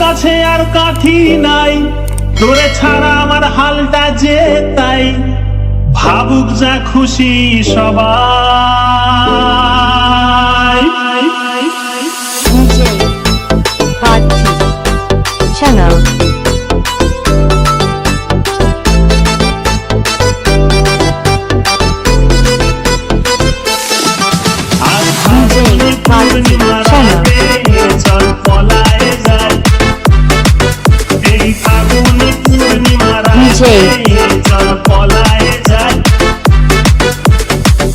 কাছে আর কাঠি নাই, তোরে ছাড়া আমার হালটা যে তাই। ভাবুক যা খুশি সবাই। DJ Party Channel চল পলায় যায় এই ফাগুন পূর্ণিমার রাতে, চল পলায় যায়।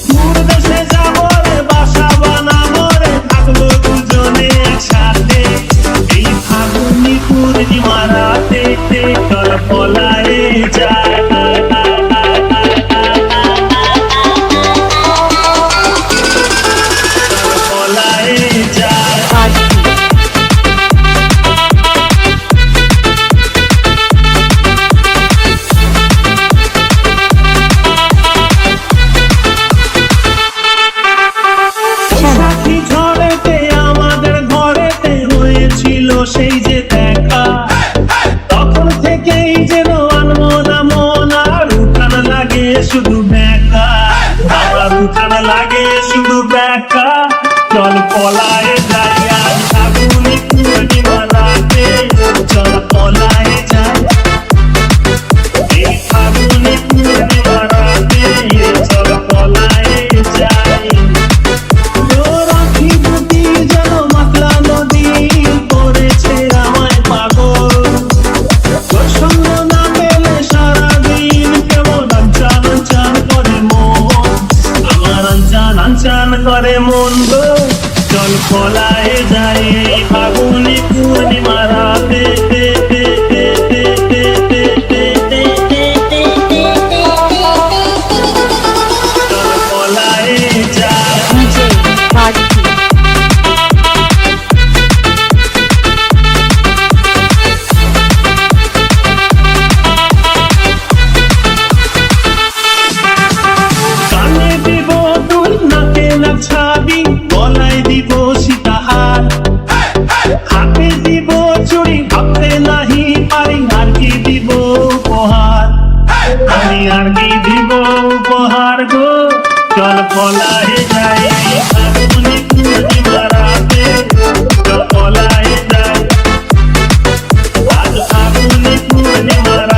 দূর দেশে যাবো রে, বাসা বানাবো রে, থাকবো দুজনে একসাথে এই ফাগুন পূর্ণিমার রাতে, চল পলায় যায়। সেই যে দেখা তখন থেকেই যেন আনমনা মন, আর উঠান লাগে শুধু ব্যাকা, আমার উঠান লাগে শুধু ব্যাকা। চল পলায় যাই আজ ফাগুন পূর্ণিমার রাতে, চল পলায় যাই এই ফাগুন পূর্ণিমার রাতে, চল পলায় যাই। তোর আঁখি দুটি যেন মাতলা নদী করেছে আমায় পাগল, তোর সঙ্গ না পেলে সারাদিন কেমন আনচান আনচান করে মন, আমার আনচান আনচান করে মন গো। চল পলায় যাই এই ফাগুন পূর্ণিমার রাতে, চল পলায় যাই। DJ Party কানে দিব দুল, নাকে না ছাবি, গলায় দিব সীতাহার, হাতে দিব চুড়ি, ভাবতে নাহি পারি আর কি দিব উপহার, আমি আর কি দিব উপহার গো। চল পলায় যাই ফাগুন পূর্ণিমার রাতে, চল পলায় যাই আজ ফাগুন পূর্ণিমার